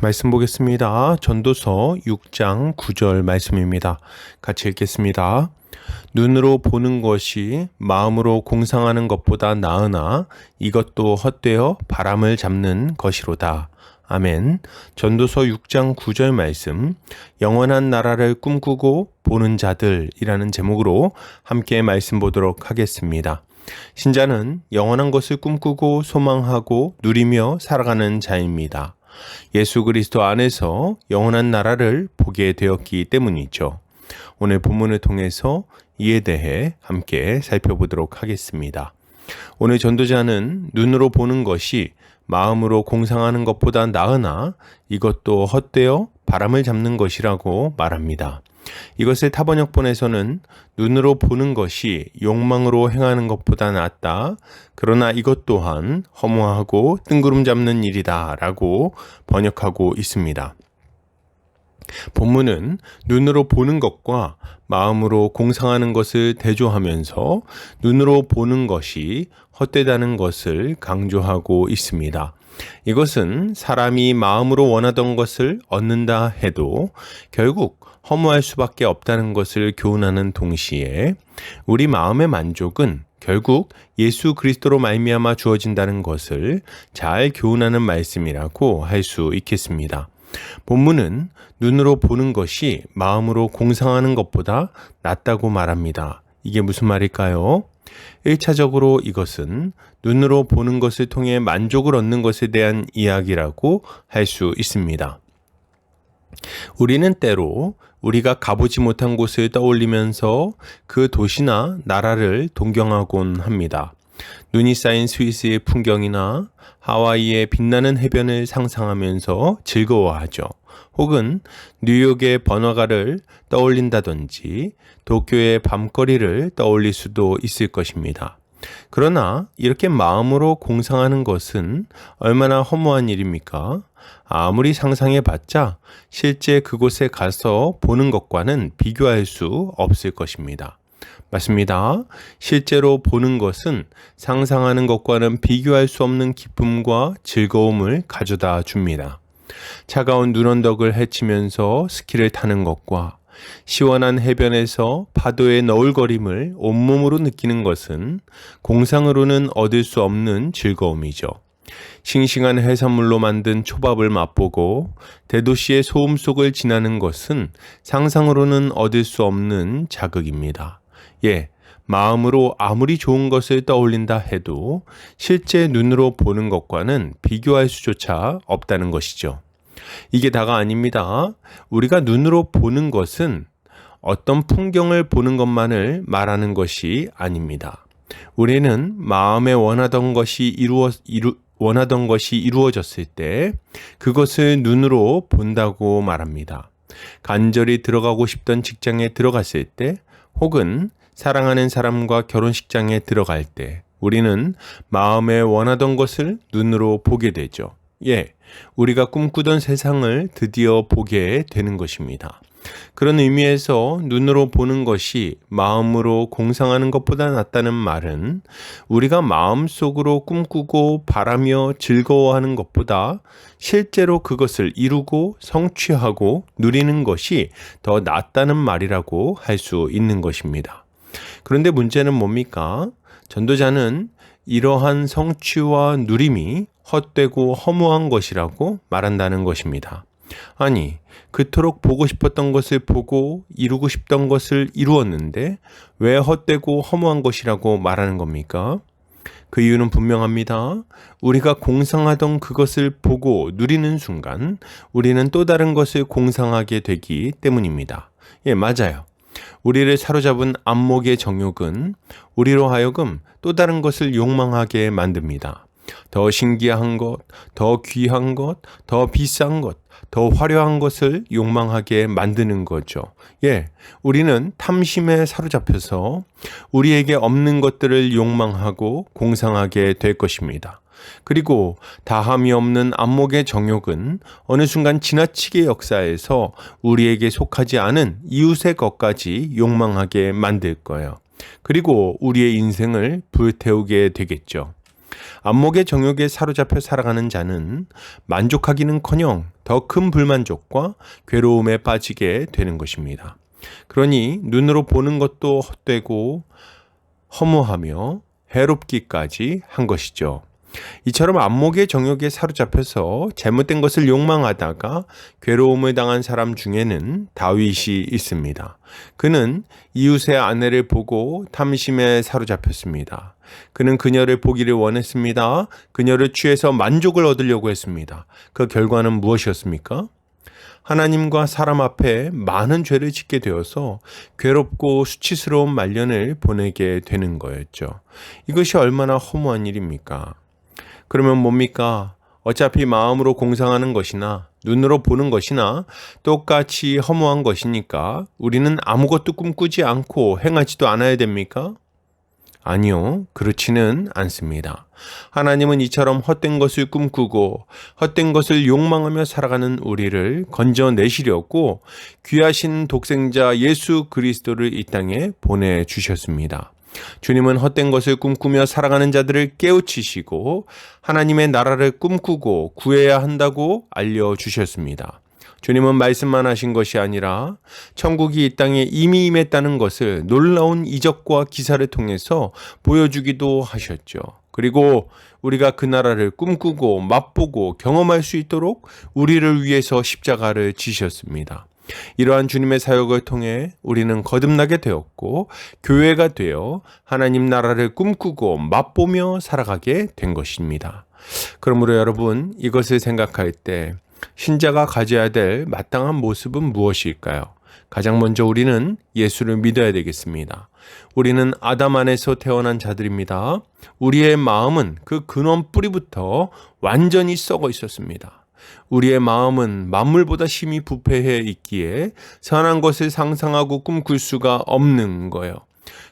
말씀 보겠습니다. 전도서 6장 9절 말씀입니다. 같이 읽겠습니다. 눈으로 보는 것이 마음으로 공상하는 것보다 나으나 이것도 헛되어 바람을 잡는 것이로다. 아멘. 전도서 6장 9절 말씀, 영원한 나라를 꿈꾸고 보는 자들이라는 제목으로 함께 말씀 보도록 하겠습니다. 신자는 영원한 것을 꿈꾸고 소망하고 누리며 살아가는 자입니다. 예수 그리스도 안에서 영원한 나라를 보게 되었기 때문이죠. 오늘 본문을 통해서 이에 대해 함께 살펴보도록 하겠습니다. 오늘 전도자는 눈으로 보는 것이 마음으로 공상하는 것보다 나으나 이것도 헛되어 바람을 잡는 것이라고 말합니다. 이것을 타번역본에서는 눈으로 보는 것이 욕망으로 행하는 것보다 낫다. 그러나 이것 또한 허무하고 뜬구름 잡는 일이다 라고 번역하고 있습니다. 본문은 눈으로 보는 것과 마음으로 공상하는 것을 대조하면서 눈으로 보는 것이 헛되다는 것을 강조하고 있습니다. 이것은 사람이 마음으로 원하던 것을 얻는다 해도 결국 허무할 수밖에 없다는 것을 교훈하는 동시에 우리 마음의 만족은 결국 예수 그리스도로 말미암아 주어진다는 것을 잘 교훈하는 말씀이라고 할 수 있겠습니다. 본문은 눈으로 보는 것이 마음으로 공상하는 것보다 낫다고 말합니다. 이게 무슨 말일까요? 1차적으로 이것은 눈으로 보는 것을 통해 만족을 얻는 것에 대한 이야기라고 할 수 있습니다. 우리는 때로 우리가 가보지 못한 곳을 떠올리면서 그 도시나 나라를 동경하곤 합니다. 눈이 쌓인 스위스의 풍경이나 하와이의 빛나는 해변을 상상하면서 즐거워하죠. 혹은 뉴욕의 번화가를 떠올린다든지 도쿄의 밤거리를 떠올릴 수도 있을 것입니다. 그러나 이렇게 마음으로 공상하는 것은 얼마나 허무한 일입니까? 아무리 상상해봤자 실제 그곳에 가서 보는 것과는 비교할 수 없을 것입니다. 맞습니다. 실제로 보는 것은 상상하는 것과는 비교할 수 없는 기쁨과 즐거움을 가져다 줍니다. 차가운 눈언덕을 헤치면서 스키를 타는 것과 시원한 해변에서 파도의 너울거림을 온몸으로 느끼는 것은 공상으로는 얻을 수 없는 즐거움이죠. 싱싱한 해산물로 만든 초밥을 맛보고 대도시의 소음 속을 지나는 것은 상상으로는 얻을 수 없는 자극입니다. 마음으로 아무리 좋은 것을 떠올린다 해도 실제 눈으로 보는 것과는 비교할 수조차 없다는 것이죠. 이게 다가 아닙니다. 우리가 눈으로 보는 것은 어떤 풍경을 보는 것만을 말하는 것이 아닙니다. 우리는 마음에 원하던 것이 이루어졌을 때 그것을 눈으로 본다고 말합니다. 간절히 들어가고 싶던 직장에 들어갔을 때 혹은 사랑하는 사람과 결혼식장에 들어갈 때 우리는 마음에 원하던 것을 눈으로 보게 되죠. 우리가 꿈꾸던 세상을 드디어 보게 되는 것입니다. 그런 의미에서 눈으로 보는 것이 마음으로 공상하는 것보다 낫다는 말은 우리가 마음속으로 꿈꾸고 바라며 즐거워하는 것보다 실제로 그것을 이루고 성취하고 누리는 것이 더 낫다는 말이라고 할 수 있는 것입니다. 그런데 문제는 뭡니까? 전도자는 이러한 성취와 누림이 헛되고 허무한 것이라고 말한다는 것입니다. 아니, 그토록 보고 싶었던 것을 보고 이루고 싶던 것을 이루었는데 왜 헛되고 허무한 것이라고 말하는 겁니까? 그 이유는 분명합니다. 우리가 공상하던 그것을 보고 누리는 순간 우리는 또 다른 것을 공상하게 되기 때문입니다. 맞아요. 우리를 사로잡은 안목의 정욕은 우리로 하여금 또 다른 것을 욕망하게 만듭니다. 더 신기한 것, 더 귀한 것, 더 비싼 것, 더 화려한 것을 욕망하게 만드는 거죠. 우리는 탐심에 사로잡혀서 우리에게 없는 것들을 욕망하고 공상하게 될 것입니다. 그리고 다함이 없는 안목의 정욕은 어느 순간 지나치게 역사해서 우리에게 속하지 않은 이웃의 것까지 욕망하게 만들 거예요. 그리고 우리의 인생을 불태우게 되겠죠. 안목의 정욕에 사로잡혀 살아가는 자는 만족하기는커녕 더 큰 불만족과 괴로움에 빠지게 되는 것입니다. 그러니 눈으로 보는 것도 헛되고 허무하며 해롭기까지 한 것이죠. 이처럼 안목의 정욕에 사로잡혀서 잘못된 것을 욕망하다가 괴로움을 당한 사람 중에는 다윗이 있습니다. 그는 이웃의 아내를 보고 탐심에 사로잡혔습니다. 그는 그녀를 보기를 원했습니다. 그녀를 취해서 만족을 얻으려고 했습니다. 그 결과는 무엇이었습니까? 하나님과 사람 앞에 많은 죄를 짓게 되어서 괴롭고 수치스러운 말년을 보내게 되는 거였죠. 이것이 얼마나 허무한 일입니까? 그러면 뭡니까? 어차피 마음으로 공상하는 것이나 눈으로 보는 것이나 똑같이 허무한 것이니까 우리는 아무것도 꿈꾸지 않고 행하지도 않아야 됩니까? 아니요, 그렇지는 않습니다. 하나님은 이처럼 헛된 것을 꿈꾸고 헛된 것을 욕망하며 살아가는 우리를 건져내시려고 귀하신 독생자 예수 그리스도를 이 땅에 보내주셨습니다. 주님은 헛된 것을 꿈꾸며 살아가는 자들을 깨우치시고 하나님의 나라를 꿈꾸고 구해야 한다고 알려주셨습니다. 주님은 말씀만 하신 것이 아니라 천국이 이 땅에 이미 임했다는 것을 놀라운 이적과 기사를 통해서 보여주기도 하셨죠. 그리고 우리가 그 나라를 꿈꾸고 맛보고 경험할 수 있도록 우리를 위해서 십자가를 지셨습니다. 이러한 주님의 사역을 통해 우리는 거듭나게 되었고 교회가 되어 하나님 나라를 꿈꾸고 맛보며 살아가게 된 것입니다. 그러므로 여러분, 이것을 생각할 때 신자가 가져야 될 마땅한 모습은 무엇일까요? 가장 먼저 우리는 예수를 믿어야 되겠습니다. 우리는 아담 안에서 태어난 자들입니다. 우리의 마음은 그 근원 뿌리부터 완전히 썩어 있었습니다. 우리의 마음은 만물보다 심히 부패해 있기에 선한 것을 상상하고 꿈꿀 수가 없는 거예요.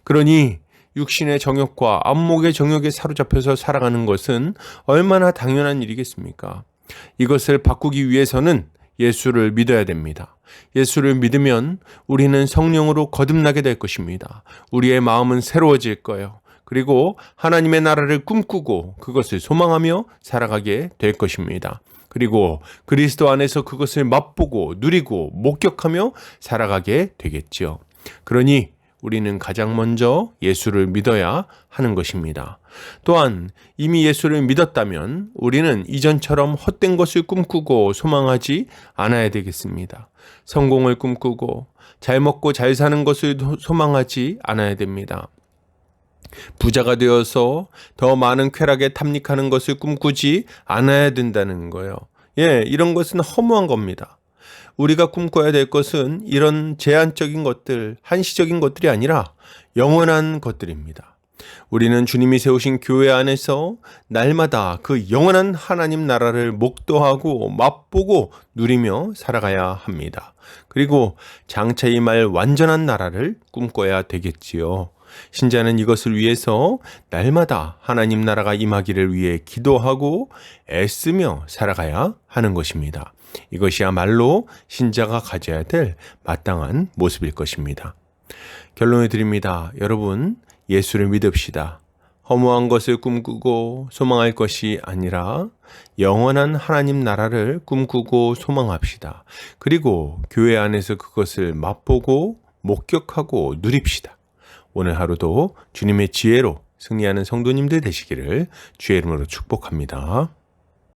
그러니 육신의 정욕과 안목의 정욕에 사로잡혀서 살아가는 것은 얼마나 당연한 일이겠습니까? 이것을 바꾸기 위해서는 예수를 믿어야 됩니다. 예수를 믿으면 우리는 성령으로 거듭나게 될 것입니다. 우리의 마음은 새로워질 거예요. 그리고 하나님의 나라를 꿈꾸고 그것을 소망하며 살아가게 될 것입니다. 그리고 그리스도 안에서 그것을 맛보고 누리고 목격하며 살아가게 되겠지요. 그러니 우리는 가장 먼저 예수를 믿어야 하는 것입니다. 또한 이미 예수를 믿었다면 우리는 이전처럼 헛된 것을 꿈꾸고 소망하지 않아야 되겠습니다. 성공을 꿈꾸고 잘 먹고 잘 사는 것을 소망하지 않아야 됩니다. 부자가 되어서 더 많은 쾌락에 탐닉하는 것을 꿈꾸지 않아야 된다는 거예요. 이런 것은 허무한 겁니다. 우리가 꿈꿔야 될 것은 이런 제한적인 것들, 한시적인 것들이 아니라 영원한 것들입니다. 우리는 주님이 세우신 교회 안에서 날마다 그 영원한 하나님 나라를 목도하고 맛보고 누리며 살아가야 합니다. 그리고 장차 임할 완전한 나라를 꿈꿔야 되겠지요. 신자는 이것을 위해서 날마다 하나님 나라가 임하기를 위해 기도하고 애쓰며 살아가야 하는 것입니다. 이것이야말로 신자가 가져야 될 마땅한 모습일 것입니다. 결론을 드립니다. 여러분, 예수를 믿읍시다. 허무한 것을 꿈꾸고 소망할 것이 아니라 영원한 하나님 나라를 꿈꾸고 소망합시다. 그리고 교회 안에서 그것을 맛보고 목격하고 누립시다. 오늘 하루도 주님의 지혜로 승리하는 성도님들 되시기를 주의 이름으로 축복합니다.